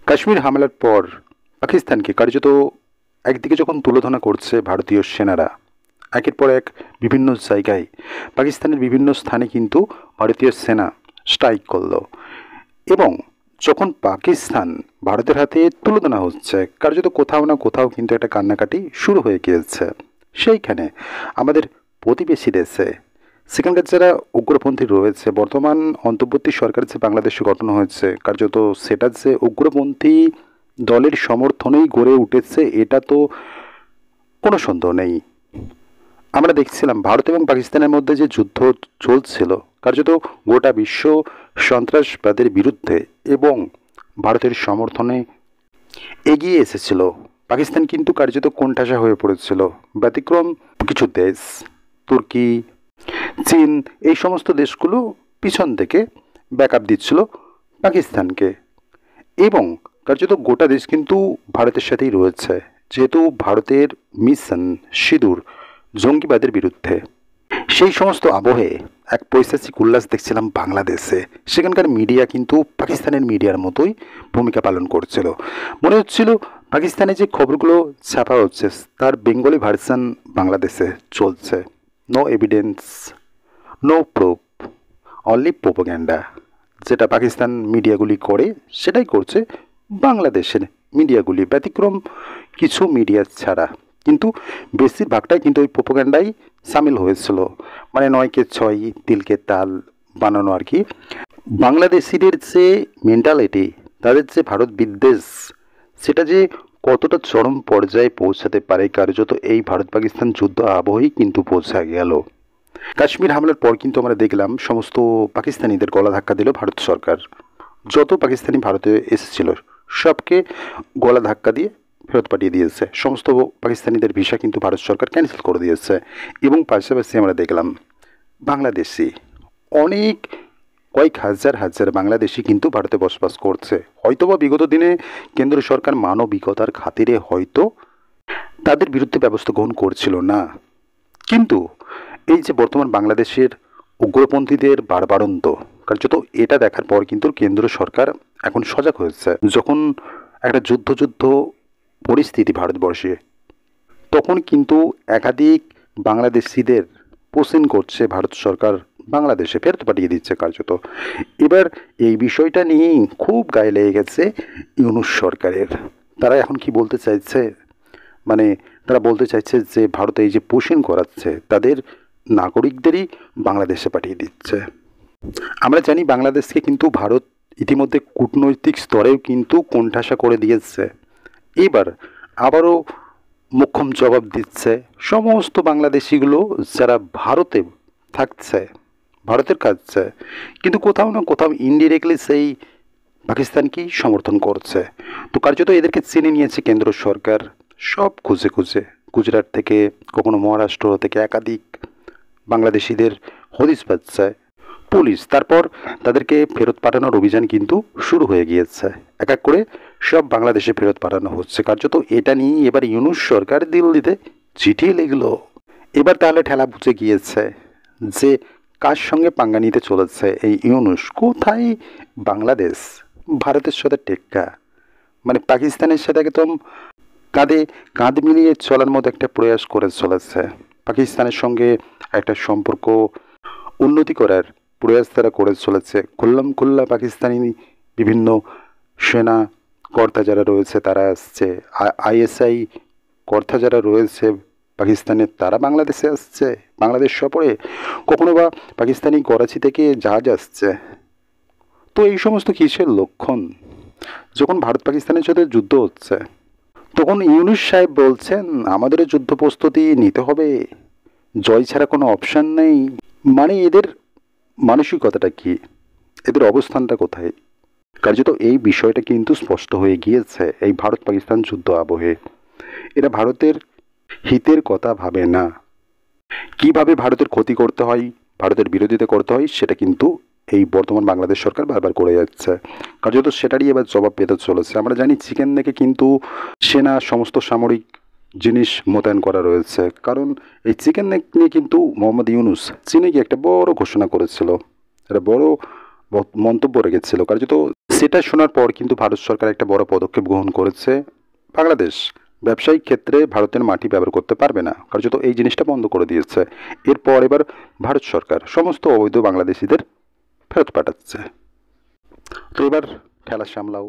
কাশ্মীর হামলার পর পাকিস্তানকে কার্যত একদিকে যখন তুলোধনা করছে ভারতীয় সেনারা, একের পর এক বিভিন্ন জায়গায় পাকিস্তানের বিভিন্ন স্থানে কিন্তু ভারতীয় সেনা স্ট্রাইক করলো। এবং যখন পাকিস্তান ভারতের হাতে তুলোধনা হচ্ছে, কার্যত কোথাও না কোথাও কিন্তু একটা কান্নাকাটি শুরু হয়ে গিয়েছে। সেইখানে আমাদের প্রতিবেশী দেশে সেখানকার যারা উগ্রপন্থী রয়েছে, বর্তমান অন্তর্বর্তী সরকার যে বাংলাদেশে গঠন হয়েছে, কার্যত সেটা যে উগ্রপন্থী দলের সমর্থনেই গড়ে উঠেছে এটা তো কোনো সন্দেহ নেই। আমরা দেখছিলাম ভারত এবং পাকিস্তানের মধ্যে যে যুদ্ধ চলছিল, কার্যত গোটা বিশ্ব সন্ত্রাসবাদের বিরুদ্ধে এবং ভারতের সমর্থনে এগিয়ে এসেছিল। পাকিস্তান কিন্তু কার্যত কোণঠাসা হয়ে পড়েছিল। ব্যতিক্রম কিছু দেশ, তুর্কি, চীন, এই সমস্ত দেশগুলো পিছন থেকে ব্যাকআপ দিচ্ছিল পাকিস্তানকে। এবং কার্যত গোটা দেশ কিন্তু ভারতের সাথেই রয়েছে, যেহেতু ভারতের মিশন সিঁদুর জঙ্গিবাদের বিরুদ্ধে। সেই সমস্ত আবহে এক পৈশাচিক উল্লাস দেখছিলাম বাংলাদেশে। সেখানকার মিডিয়া কিন্তু পাকিস্তানের মিডিয়ার মতোই ভূমিকা পালন করছিল। মনে হচ্ছিল পাকিস্তানে যে খবরগুলো ছাপা হচ্ছে তার বেঙ্গলি ভার্সন বাংলাদেশে চলছে। No evidence, no proof, only propaganda. যেটা পাকিস্তান মিডিয়াগুলি করে সেটাই করছে বাংলাদেশের মিডিয়াগুলি, ব্যতিক্রম কিছু মিডিয়া ছাড়া। কিন্তু বেশিরভাগটাই কিন্তু ওই প্রোপাগ্যান্ডাই সামিল হয়েছিল, মানে নয়কে ছয় তিলকে তাল বানানো আর কি। বাংলাদেশিদের যে মেন্টালিটি, তাদের যে ভারত বিদ্বেষ, সেটা যে কতটা চরম পর্যায়ে পৌঁছাতে পারে কার্যত এই ভারত পাকিস্তান যুদ্ধ আবহেই কিন্তু পৌঁছা গেল। কাশ্মীর হামলার পর কিন্তু আমরা দেখলাম সমস্ত পাকিস্তানিদের গলা ধাক্কা দিল ভারত সরকার। যত পাকিস্তানি ভারতে এসেছিল সবকে গলা ধাক্কা দিয়ে ফেরত পাঠিয়ে দিয়েছে। সমস্ত পাকিস্তানিদের ভিসা কিন্তু ভারত সরকার ক্যান্সেল করে দিয়েছে। এবং পাশাপাশি আমরা দেখলাম বাংলাদেশি অনেক কয়েক হাজার হাজার বাংলাদেশি কিন্তু ভারতে বসবাস করছে। হয়তোবা বিগত দিনে কেন্দ্র সরকার মানবিকতার খাতিরে হয়তো তাদের বিরুদ্ধে ব্যবস্থা গ্রহণ করছিল না, কিন্তু এই যে বর্তমান বাংলাদেশের উগ্রপন্থীদের বাড়বাড়ন্ত, কার্যত এটা দেখার পর কিন্তু কেন্দ্র সরকার এখন সজাগ হয়েছে। যখন একটা যুদ্ধ পরিস্থিতি ভারতবর্ষে, তখন কিন্তু একাধিক বাংলাদেশিদের পোষণ করছে ভারত সরকার, বাংলাদেশে ফেরত পাঠিয়ে দিচ্ছে কার্যত। এবার এই বিষয়টা নিয়েই খুব গায়ে লেগে গেছে ইউনূস সরকারের। তারা এখন কি বলতে চাইছে, মানে তারা বলতে চাইছে যে ভারতে এই যে পোষণ করাচ্ছে তাদের নাগরিকদেরই বাংলাদেশে পাঠিয়ে দিচ্ছে। আমরা জানি বাংলাদেশকে কিন্তু ভারত ইতিমধ্যে কূটনৈতিক স্তরেও কিন্তু কোণঠাসা করে দিয়েছে। এবার আবারও মোক্ষম জবাব দিচ্ছে সমস্ত বাংলাদেশিগুলো যারা ভারতে থাকছে, ভারতের কাছে, কিন্তু কোথাও না কোথাও ইনডিরেক্টলি সেই পাকিস্তানকেই সমর্থন করছে। তো কার্যত এদেরকে চিনে নিয়েছে কেন্দ্র সরকার সব খুঁজে খুঁজে। গুজরাট থেকে, কখনো মহারাষ্ট্র থেকে একাধিক বাংলাদেশিদের হদিশ পাচ্ছে পুলিশ। তারপর তাদেরকে ফেরত পাঠানোর অভিযান কিন্তু শুরু হয়ে গিয়েছে। এক এক করে সব বাংলাদেশে ফেরত পাঠানো হচ্ছে কার্যত। এটা নিয়ে এবার ইউনূস সরকার দিল্লিতে চিঠি লিখলো। এবার তাহলে ঠেলা বুঝে গিয়েছে যে কার সঙ্গে পাঙ্গা নিতে চলেছে এই ইউনূস। কোথায় বাংলাদেশ ভারতের সাথে টেক্কা, মানে পাকিস্তানের সাথে একদম কাঁধে কাঁধ মিলিয়ে চলার মতো একটা প্রয়াস করে চলেছে। পাকিস্তানের সঙ্গে একটা সম্পর্ক উন্নতি করার প্রয়াস তারা করে চলেছে। খুল্লা পাকিস্তানি বিভিন্ন সেনা কর্তা যারা রয়েছে তারা আসছে, আইএসআই কর্তা যারা রয়েছে পাকিস্তানের তারা বাংলাদেশে আসছে বাংলাদেশ সফরে। কখনো বা পাকিস্তানি করাচি থেকে জাহাজ আসছে। তো এই সমস্ত কিসের লক্ষণ? যখন ভারত পাকিস্তানের সাথে যুদ্ধ হচ্ছে তখন ইউনূস সাহেব বলছেন আমাদের যুদ্ধ প্রস্তুতি নিতে হবে, জয় ছাড়া কোনো অপশান নেই। মানে এদের মানসিকতাটা কি, এদের অবস্থানটা কোথায়? কার্যত এই বিষয়টা কিন্তু স্পষ্ট হয়ে গিয়েছে এই ভারত পাকিস্তান যুদ্ধ আবহে। এরা ভারতের হিতের কথা ভাবে না। কিভাবে ভারতের ক্ষতি করতে হয়, ভারতের বিরোধিতা করতে হয়, সেটা কিন্তু এই বর্তমান বাংলাদেশ সরকার বারবার করে যাচ্ছে। কার্যত সেটারই এবার জবাব পেতে চলেছে। আমরা জানি চিকেন থেকে কিন্তু সেনা সমস্ত সামরিক জিনিস মোতায়েন করা রয়েছে, কারণ এই চিকেন নেক নিয়ে কিন্তু মোহাম্মদ ইউনূস চীনে গিয়ে একটা বড় ঘোষণা করেছিল, একটা বড় মন্তব্য রেখেছিল কার্যত। সেটা শোনার পর কিন্তু ভারত সরকার একটা বড় পদক্ষেপ গ্রহণ করেছে। বাংলাদেশ ব্যবসায়িক ক্ষেত্রে ভারতের মাটি ব্যবহার করতে পারবে না, কার্যত এই জিনিসটা বন্ধ করে দিয়েছে। এরপর এবার ভারত সরকার সমস্ত অবৈধ বাংলাদেশিদের ফেরত পাঠাচ্ছে। তো এবার খেলা সামলাও।